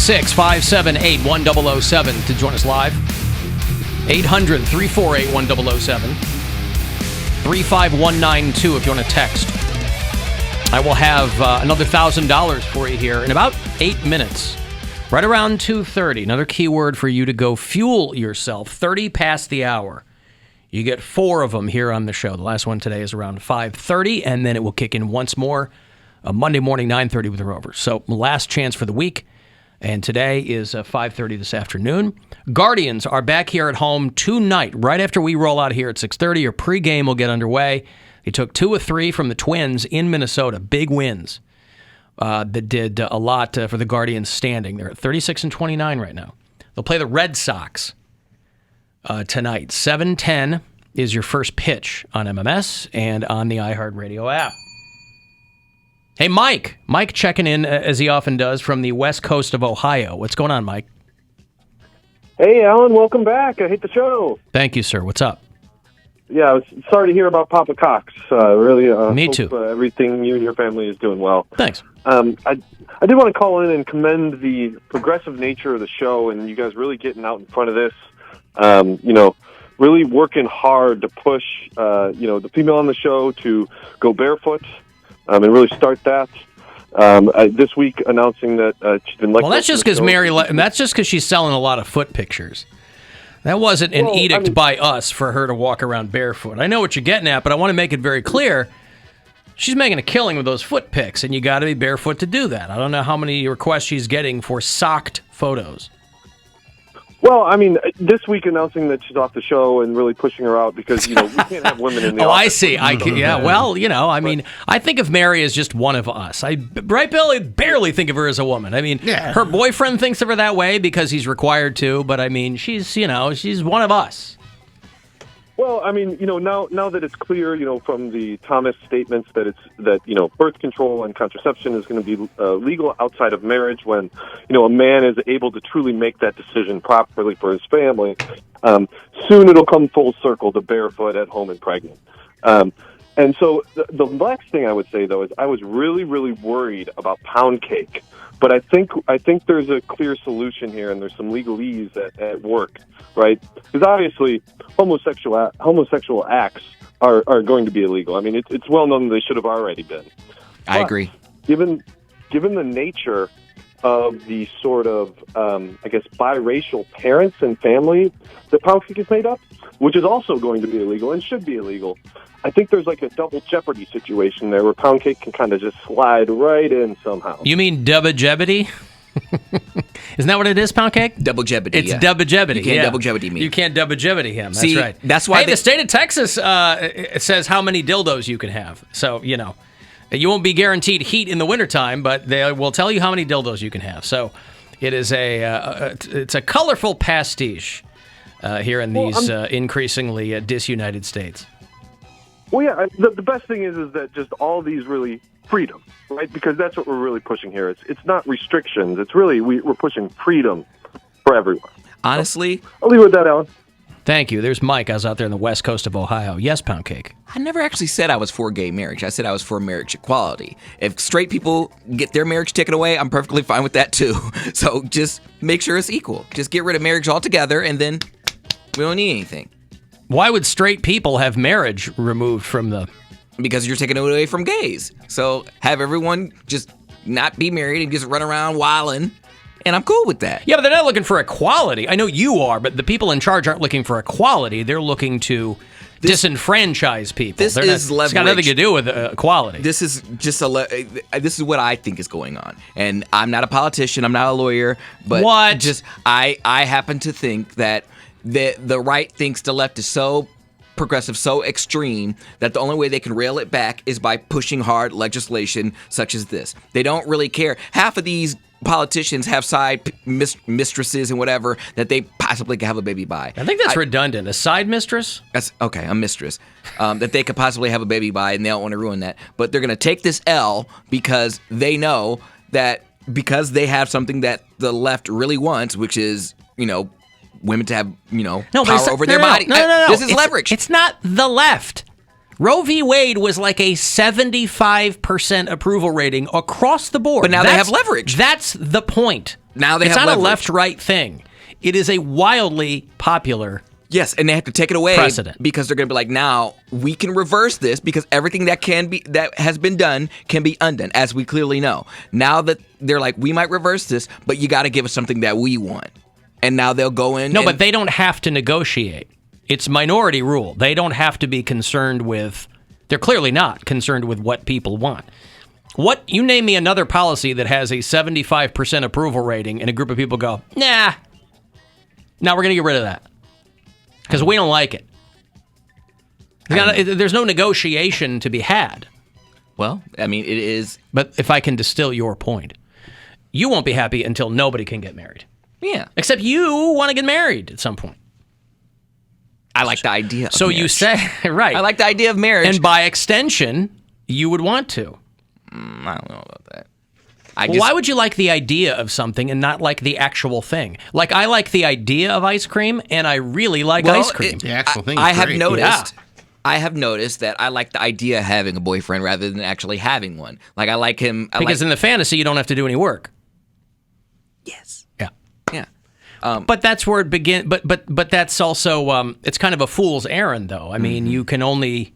866-578-1007 to join us live. 800-348-1007. 35192 if you want to text. I will have another $1,000 for you here in about 8 minutes. Right around 2:30. Another keyword for you to go fuel yourself. 30 past the hour. You get 4 of them here on the show. The last one today is around 5:30, and then it will kick in once more Monday morning, 9:30 with the Rovers. So last chance for the week, and today is 5:30 this afternoon. Guardians are back here at home tonight, right after we roll out here at 6:30. Your pregame will get underway. They took 2 of 3 from the Twins in Minnesota. Big wins that did a lot for the Guardians standing. They're at 36-29 right now. They'll play the Red Sox tonight. 7:10 is your first pitch on MMS and on the iHeartRadio app. Hey, Mike. Mike checking in, as he often does, from the west coast of Ohio. What's going on, Mike? Hey, Alan. Welcome back. I hate the show. Thank you, sir. What's up? Yeah, I was sorry to hear about Papa Cox. Really, Me hope, too. Everything you and your family is doing well. Thanks. I did want to call in and commend the progressive nature of the show, and you guys really getting out in front of this. Really working hard to push, the female on the show to go barefoot and really start that. This week announcing that she's been. Well, that's just because that's just because she's selling a lot of foot pictures. That wasn't an edict by us for her to walk around barefoot. I know what you're getting at, but I want to make it very clear. She's making a killing with those foot pics, and you got to be barefoot to do that. I don't know how many requests she's getting for socked photos. Well, this week announcing that she's off the show and really pushing her out because, we can't have women in the office. I see. I think of Mary as just one of us. Right, Bill? I barely think of her as a woman. Her boyfriend thinks of her that way because he's required to, but she's one of us. Well, now that it's clear, from the Thomas statements that birth control and contraception is going to be legal outside of marriage when, a man is able to truly make that decision properly for his family, soon it'll come full circle to barefoot at home and pregnant. And so the last thing I would say, though, is I was really, really worried about Poundcake. But I think there's a clear solution here, and there's some legalese at work, right? Because obviously homosexual acts are going to be illegal. It's well known that they should have already been. I agree. Given the nature of the sort of, biracial parents and family that Poundcake is made up, which is also going to be illegal and should be illegal, I think there's like a double jeopardy situation there where Poundcake can kind of just slide right in somehow. You mean double jeopardy? Isn't that what it is, Poundcake? Double jeopardy. It's double jeopardy. You can't double jeopardy me. You can't double jeopardy him. That's See, right. That's why the state of Texas it says how many dildos you can have. So, you won't be guaranteed heat in the wintertime, but they will tell you how many dildos you can have. So it is it's a colorful pastiche here in these increasingly disunited states. Well, yeah, the best thing is that just all these really freedom, right? Because that's what we're really pushing here. It's not restrictions. It's really, we're pushing freedom for everyone. Honestly. So, I'll leave it with that, Alan. Thank you. There's Mike. I was out there in the west coast of Ohio. Yes, Poundcake. I never actually said I was for gay marriage. I said I was for marriage equality. If straight people get their marriage taken away, I'm perfectly fine with that too. So just make sure it's equal. Just get rid of marriage altogether, and then we don't need anything. Why would straight people have marriage removed from the... Because you're taking it away from gays. So have everyone just not be married and just run around wilding, and I'm cool with that. Yeah, but they're not looking for equality. I know you are, but the people in charge aren't looking for equality. They're looking to disenfranchise people. This is leverage. It's got nothing to do with equality. This is just this is what I think is going on. And I'm not a politician. I'm not a lawyer. But I happen to think that the right thinks the left is so progressive, so extreme, that the only way they can rail it back is by pushing hard legislation such as this. They don't really care. Half of these politicians have side mistresses and whatever that they possibly could have a baby by. I think that's redundant. A side mistress? That's okay, a mistress. That they could possibly have a baby by, and they don't want to ruin that. But they're going to take this L because they know that because they have something that the left really wants, which is, women to have, power over their body. No. This is leverage. It's not the left. Roe v. Wade was like a 75% approval rating across the board. But now they have leverage. That's the point. Now they it's have not leverage. a left-right thing. It is a wildly popular Yes, and they have to take it away precedent. because they're going to be like, now we can reverse this because everything that has been done can be undone, as we clearly know. Now that they're like, we might reverse this, but you got to give us something that we want. And now they'll go in. No, but they don't have to negotiate. It's minority rule. They don't have to be concerned with. They're clearly not concerned with what people want. You name me another policy that has a 75% approval rating, and a group of people go, nah. Now we're going to get rid of that because we don't like it. There's no negotiation to be had. Well, I mean, it is. But if I can distill your point, you won't be happy until nobody can get married. Yeah. Except you want to get married at some point. I like the idea of So marriage. you say, right. I like the idea of marriage. And by extension, you would want to. I don't know about that. Why would you like the idea of something and not like the actual thing? Like, I like the idea of ice cream, and I really like ice cream. The actual thing is I have great. noticed. I have noticed that I like the idea of having a boyfriend rather than actually having one. Like, I like him. Because in the fantasy, you don't have to do any work. Yes. Yeah. Yeah. But that's where it begins. But that's also, it's kind of a fool's errand, though. I mean, you can only,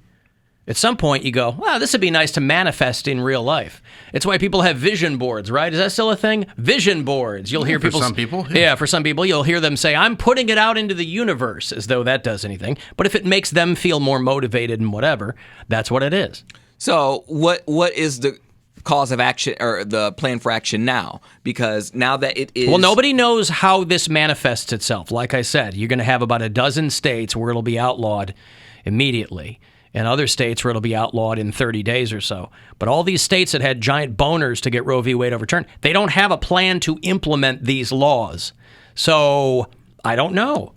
at some point, you go, wow, this would be nice to manifest in real life. It's why people have vision boards, right? Is that still a thing? Vision boards. You'll hear people. For some people. Yeah, for some people, you'll hear them say, I'm putting it out into the universe, as though that does anything. But if it makes them feel more motivated and whatever, that's what it is. So what is the cause of action or the plan for action now? Because now that it is... Well, nobody knows how this manifests itself. Like I said, you're going to have about a dozen states where it'll be outlawed immediately, and other states where it'll be outlawed in 30 days or so. But all these states that had giant boners to get Roe v. Wade overturned, they don't have a plan to implement these laws. So I don't know.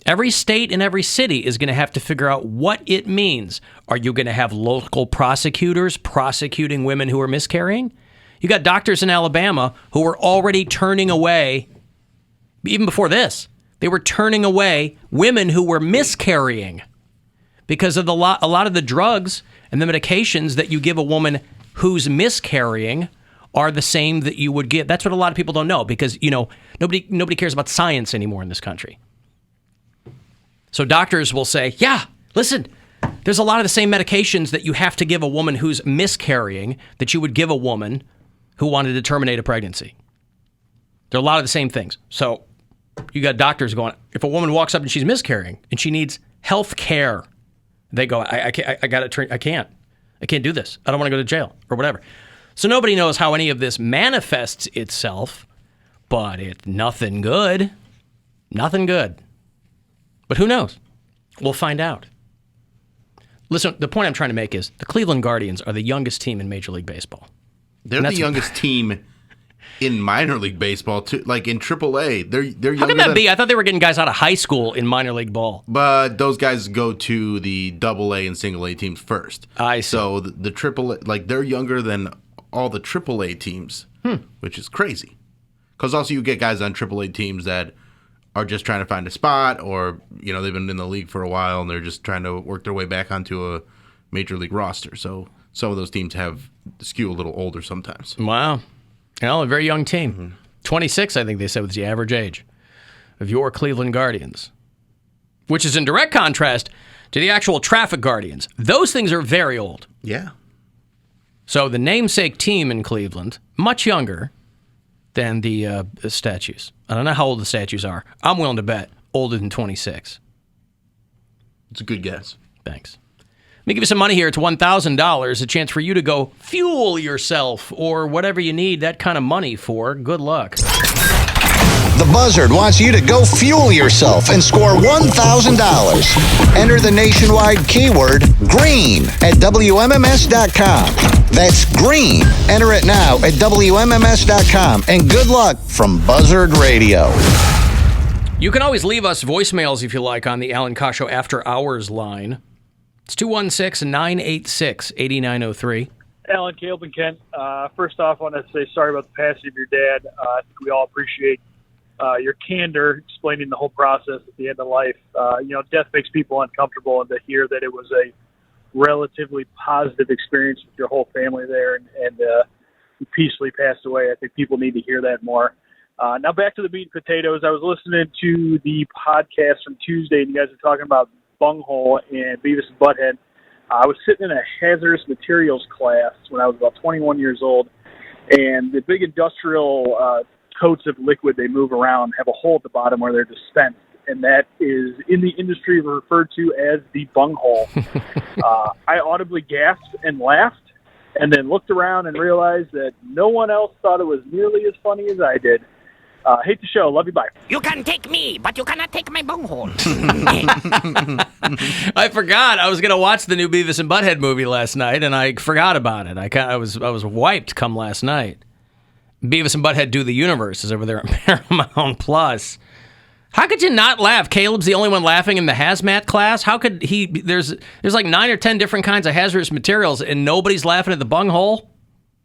Every state and every city is going to have to figure out what it means. Are you going to have local prosecutors prosecuting women who are miscarrying? You got doctors in Alabama who were already turning away, even before this, they were turning away women who were miscarrying because of a lot of the drugs and the medications that you give a woman who's miscarrying are the same that you would give. That's what a lot of people don't know because, nobody cares about science anymore in this country. So doctors will say, yeah, listen, there's a lot of the same medications that you have to give a woman who's miscarrying that you would give a woman who wanted to terminate a pregnancy. There are a lot of the same things. So you got doctors going, if a woman walks up and she's miscarrying and she needs health care, they go, I can't do this. I don't want to go to jail or whatever. So nobody knows how any of this manifests itself, but it's nothing good. Nothing good. But who knows? We'll find out. Listen, the point I'm trying to make is the Cleveland Guardians are the youngest team in Major League Baseball. They're the youngest team in minor league baseball, too. Like in AAA, they're younger. How can that be? I thought they were getting guys out of high school in minor league ball. But those guys go to the AA and single A teams first. I see. So the AAA, like they're younger than all the AAA teams, which is crazy. Because also you get guys on AAA teams that are just trying to find a spot, or they've been in the league for a while and they're just trying to work their way back onto a major league roster. So some of those teams skew a little older sometimes. Wow. Well, a very young team. Mm-hmm. 26, I think they said, was the average age of your Cleveland Guardians, which is in direct contrast to the actual Traffic Guardians. Those things are very old. Yeah. So the namesake team in Cleveland, much younger than the statues. I don't know how old the statues are. I'm willing to bet older than 26. It's a good guess. Thanks. Let me give you some money here. It's $1,000, a chance for you to go fuel yourself or whatever you need that kind of money for. Good luck. The Buzzard wants you to go fuel yourself and score $1,000. Enter the nationwide keyword GREEN at WMMS.com. That's green. Enter it now at WMMS.com. And good luck from Buzzard Radio. You can always leave us voicemails if you like on the Alan Cox Show After Hours line. It's 216-986-8903. Alan, Caleb, and Kent. First off, I want to say sorry about the passing of your dad. I think we all appreciate your candor explaining the whole process at the end of life. Death makes people uncomfortable, and to hear that it was a relatively positive experience with your whole family there, and you peacefully passed away. I think people need to hear that more. Now back to the meat and potatoes. I was listening to the podcast from Tuesday, and you guys were talking about bunghole and Beavis and Butthead. I was sitting in a hazardous materials class when I was about 21 years old, and the big industrial coats of liquid they move around have a hole at the bottom where they're dispensed, and that is in the industry referred to as the bunghole. I audibly gasped and laughed, and then looked around and realized that no one else thought it was nearly as funny as I did. Hate the show. Love you. Bye. You can take me, but you cannot take my bunghole. I forgot. I was going to watch the new Beavis and Butthead movie last night, and I forgot about it. I was wiped come last night. Beavis and Butthead Do the Universe is over there on Paramount Plus. How could you not laugh? Caleb's the only one laughing in the hazmat class. How could he? There's like 9 or 10 different kinds of hazardous materials, and nobody's laughing at the bunghole.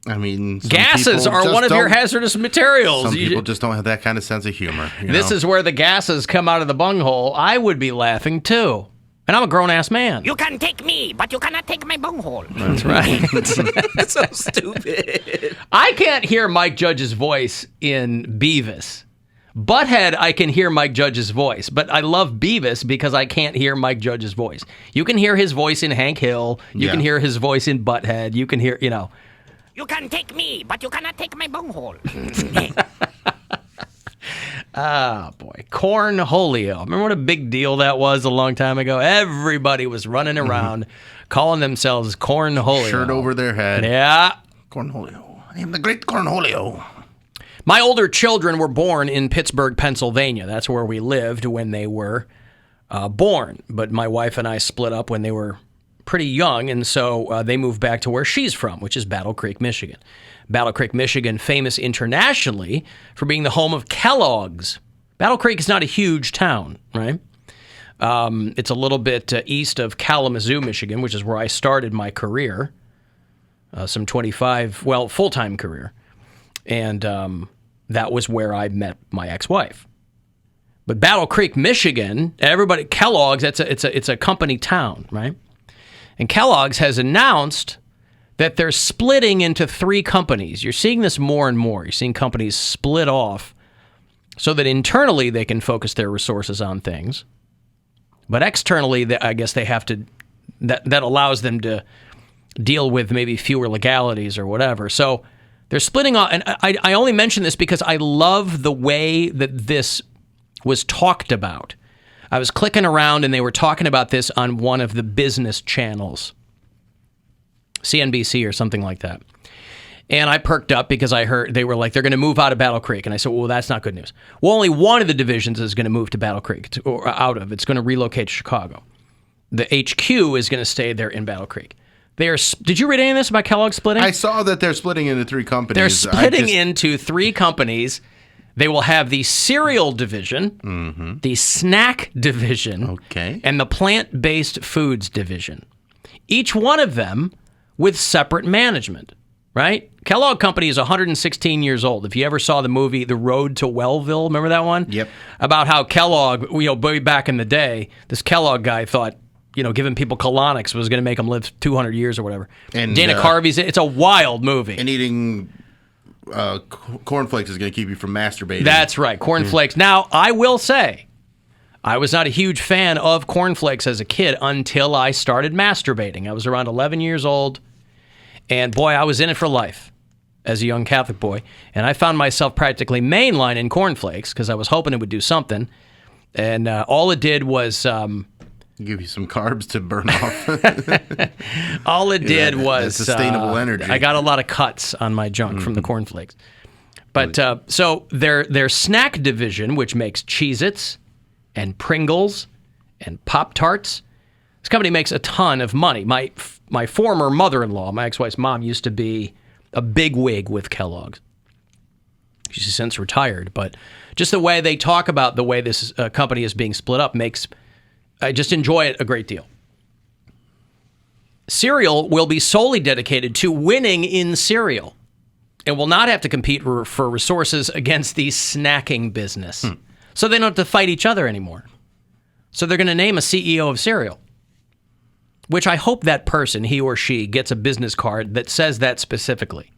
I mean, gases are one of your hazardous materials. Some people just don't have that kind of sense of humor. This is where the gases come out of the bunghole. I would be laughing too. And I'm a grown-ass man. You can take me, but you cannot take my bunghole. That's right. That's so stupid. I can't hear Mike Judge's voice in Beavis. Butthead, I can hear Mike Judge's voice, but I love Beavis because I can't hear Mike Judge's voice. You can hear his voice in Hank Hill. You can hear his voice in Butthead. You can hear, You can take me, but you cannot take my bunghole. Ah, boy. Cornholio. Remember what a big deal that was a long time ago? Everybody was running around calling themselves Cornholio. Shirt over their head. Yeah. Cornholio. I am the great Cornholio. My older children were born in Pittsburgh, Pennsylvania. That's where we lived when they were born. But my wife and I split up when they were pretty young, and so they moved back to where she's from, which is Battle Creek, Michigan. Battle Creek, Michigan, famous internationally for being the home of Kellogg's. Battle Creek is not a huge town, right? It's a little bit east of Kalamazoo, Michigan, which is where I started my career, full-time career. And that was where I met my ex-wife. But Battle Creek, Michigan, Kellogg's, it's a company town, right? And Kellogg's has announced that they're splitting into 3 companies. You're seeing this more and more. You're seeing companies split off so that internally they can focus their resources on things. But externally, I guess they have to, that allows them to deal with maybe fewer legalities or whatever. So they're splitting off. And I only mention this because I love the way that this was talked about. I was clicking around and they were talking about this on one of the business channels, CNBC or something like that. And I perked up because I heard they were like, they're going to move out of Battle Creek. And I said, well, that's not good news. Well, only one of the divisions is going to move to Battle Creek, or out of. It's going to relocate to Chicago. The HQ is going to stay there in Battle Creek. Did you read any of this about Kellogg splitting? I saw that they're splitting into 3 companies. They're splitting into 3 companies. They will have the cereal division, the snack division, and the plant-based foods division. Each one of them with separate management, right? Kellogg Company is 116 years old. If you ever saw the movie The Road to Wellville, remember that one? Yep. About how Kellogg, way back in the day, this Kellogg guy thought, giving people colonics was going to make them live 200 years or whatever. And Dana Carvey's, it's a wild movie. And eating cornflakes is going to keep you from masturbating. That's right, cornflakes. Now, I will say, I was not a huge fan of cornflakes as a kid until I started masturbating. I was around 11 years old, and boy, I was in it for life as a young Catholic boy. And I found myself practically mainlining cornflakes because I was hoping it would do something. And all it did was... give you some carbs to burn off. All it did was sustainable energy. I got a lot of cuts on my junk from the cornflakes. But so their snack division, which makes Cheez-Its and Pringles and Pop-Tarts, this company makes a ton of money. My former mother-in-law, my ex-wife's mom, used to be a bigwig with Kellogg's. She's since retired, but just the way they talk about the way this company is being split up I just enjoy it a great deal. Cereal will be solely dedicated to winning in cereal and will not have to compete for resources against the snacking business. So they don't have to fight each other anymore. So they're going to name a CEO of cereal. which I hope that person, he or she, gets a business card that says that specifically.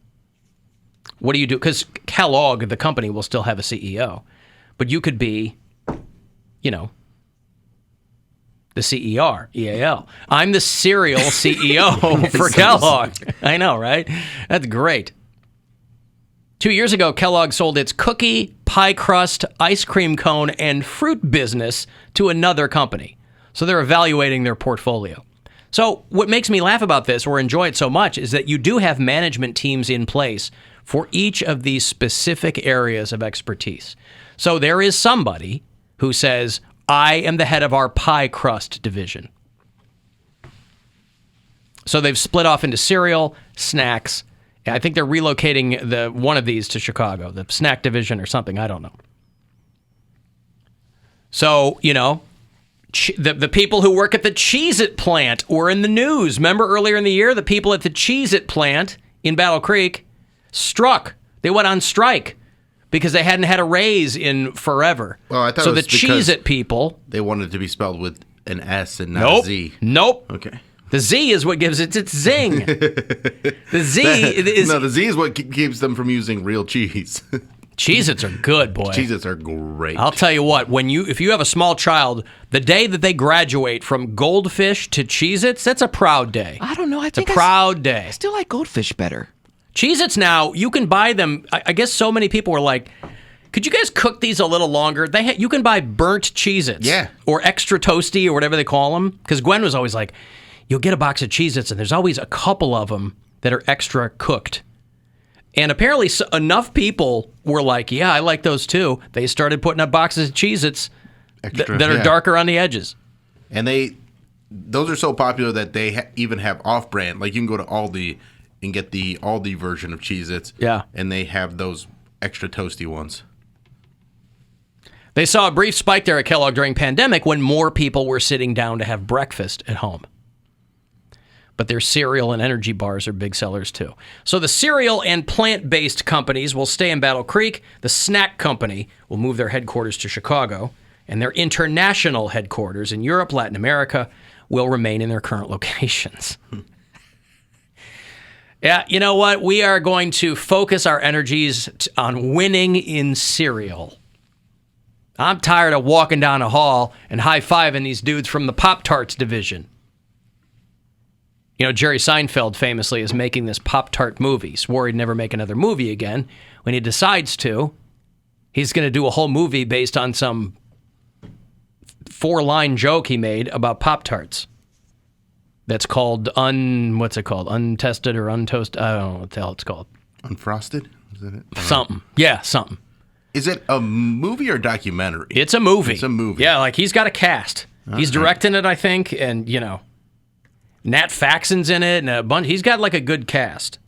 What do you do? Because Kellogg, the company, will still have a CEO. But you could be, the CER, EAL. I'm the cereal CEO for Kellogg. I know, right? That's great. 2 years ago, Kellogg sold its cookie, pie crust, ice cream cone, and fruit business to another company. So they're evaluating their portfolio. So what makes me laugh about this or enjoy it so much is that you do have management teams in place for each of these specific areas of expertise. So there is somebody who says, I am the head of our pie crust division. So they've split off into cereal, snacks. I think they're relocating one of these to Chicago, the snack division or something. I don't know. So, the people who work at the Cheez-It plant were in the news. Remember earlier in the year, the people at the Cheez-It plant in Battle Creek struck. They went on strike because they hadn't had a raise in forever. Well, I thought so it was the Cheez-It people. They wanted it to be spelled with an S and not a Z. Nope. Okay. The Z is what gives it its zing. The Z is... No, the Z is what keeps them from using real cheese. Cheez-Its are good, boy. Cheez-Its are great. I'll tell you what, if you have a small child, the day that they graduate from Goldfish to Cheez-Its, that's a proud day. I don't know. It's a proud day. I still like Goldfish better. Cheez-Its now, you can buy them. I guess so many people were like, could you guys cook these a little longer? You can buy burnt Cheez-Its. Yeah. Or extra toasty or whatever they call them. Because Gwen was always like, you'll get a box of Cheez-Its and there's always a couple of them that are extra cooked. And apparently enough people were like, yeah, I like those too. They started putting up boxes of Cheez-Its that are darker on the edges. And those are so popular that they even have off-brand. Like you can go to Aldi and get the Aldi version of Cheez-Its. Yeah. And they have those extra toasty ones. They saw a brief spike there at Kellogg during pandemic when more people were sitting down to have breakfast at home. But their cereal and energy bars are big sellers too. So the cereal and plant-based companies will stay in Battle Creek. The snack company will move their headquarters to Chicago. And their international headquarters in Europe, Latin America, will remain in their current locations. Yeah, you know what? We are going to focus our energies on winning in cereal. I'm tired of walking down a hall and high-fiving these dudes from the Pop-Tarts division. Jerry Seinfeld famously is making this Pop-Tart movie. Swore he'd never make another movie again. When he decides to, he's going to do a whole movie based on some 4-line joke he made about Pop-Tarts. That's called what's it called? Untested or untoasted? I don't know what the hell it's called. Unfrosted? Is that it? Something. Yeah, something. Is it a movie or documentary? It's a movie. It's a movie. Yeah, like he's got a cast. Okay. He's directing it, I think, and Nat Faxon's in it, and a bunch. He's got like a good cast.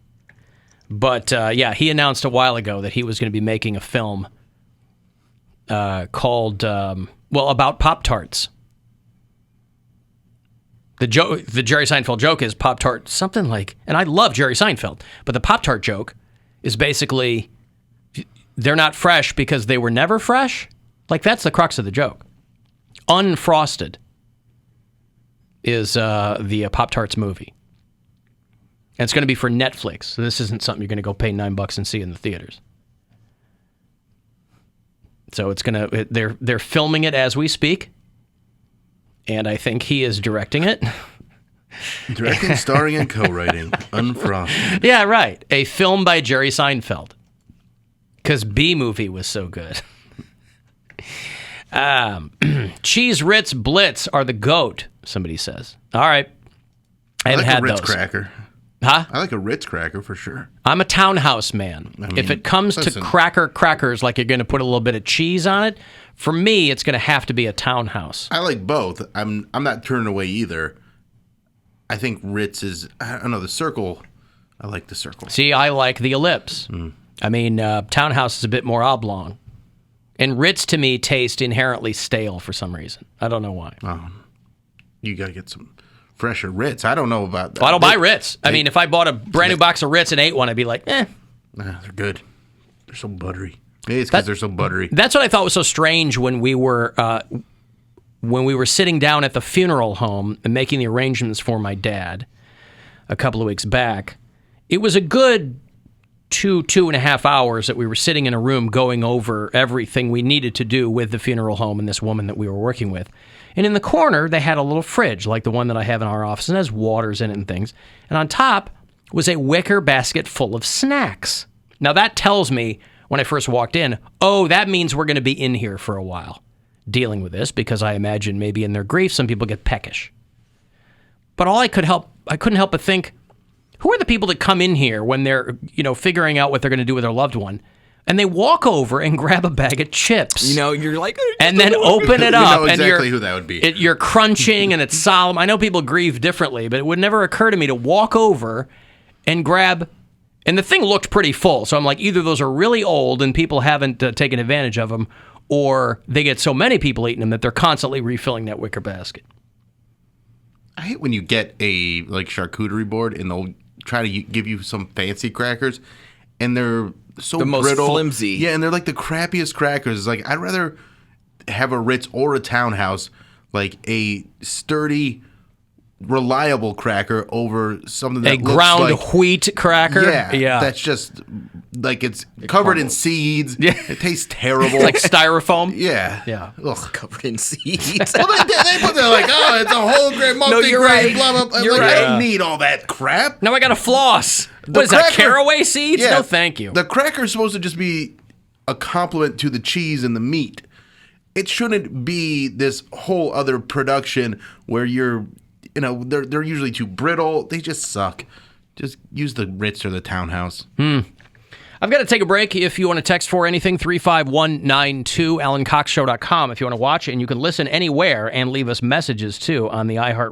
But he announced a while ago that he was going to be making a film called about Pop-Tarts. The Jerry Seinfeld joke is Pop-Tart, something like, and I love Jerry Seinfeld, but the Pop-Tart joke is basically they're not fresh because they were never fresh. Like that's the crux of the joke. Unfrosted is the Pop-Tarts movie. And it's going to be for Netflix. So this isn't something you're going to go pay $9 and see in the theaters. So it's going to they're filming it as we speak. And I think he is directing it. Directing, starring, and co-writing. Unfrosted. Yeah, right. A film by Jerry Seinfeld. Because B-Movie was so good. Cheese Ritz Blitz are the GOAT, somebody says. All right. I haven't had a Ritz those. cracker. Huh? I like a Ritz cracker for sure. I'm a Townhouse man. If it comes to crackers, like you're going to put a little bit of cheese on it, for me, it's going to have to be a Townhouse. I like both. I'm not turning away either. I think Ritz is, I don't know, the circle. I like the circle. See, I like the ellipse. I mean, Townhouse is a bit more oblong. And Ritz, to me, taste inherently stale for some reason. I don't know why. You got to get some fresher Ritz. I don't know about that. Well, I don't buy Ritz. I mean, if I bought a brand new box of Ritz and ate one, I'd be like, eh. Nah, they're good. They're so buttery. Maybe it's because they're so buttery. That's what I thought was so strange when we were when we were sitting down at the funeral home and making the arrangements for my dad a couple of weeks back, it was a good 2.5 hours that we were sitting in a room going over everything we needed to do with the funeral home and this woman that we were working with. And in the corner, they had a little fridge like the one that I have in our office, and it has waters in it and things. And on top was a wicker basket full of snacks. Now that tells me when I first walked in, oh, that means we're going to be in here for a while dealing with this, because I imagine maybe in their grief some people get peckish. But I couldn't help but think, who are the people that come in here when they're, figuring out what they're going to do with their loved one, and they walk over and grab a bag of chips? You're like, and then open it up. You know exactly and who that would be. You're crunching and it's solemn. I know people grieve differently, but it would never occur to me to walk over and grab. And the thing looked pretty full, so I'm like, either those are really old and people haven't taken advantage of them, or they get so many people eating them that they're constantly refilling that wicker basket. I hate when you get a charcuterie board and they'll try to give you some fancy crackers, and they're so the most brittle, flimsy. Yeah, and they're like the crappiest crackers. It's like, I'd rather have a Ritz or a Townhouse, like a sturdy, reliable cracker over something that looks ground like wheat cracker. Yeah, that's just like it's covered in seeds. Yeah, it tastes terrible. It's like styrofoam. Yeah. Ugh. Covered in seeds. Well, they put that like, oh, it's a whole grain, multi-grain, right. blah, blah, blah. You're like, right. I don't need all that crap. Now I got to floss. What is that, caraway seeds? Yeah, no, thank you. The cracker's supposed to just be a compliment to the cheese and the meat. It shouldn't be this whole other production where they're usually too brittle. They just suck. Just use the Ritz or the Townhouse. I've got to take a break. If you want to text for anything, 35192, AlanCoxShow.com if you want to watch it. And you can listen anywhere and leave us messages, too, on the iHeartRadio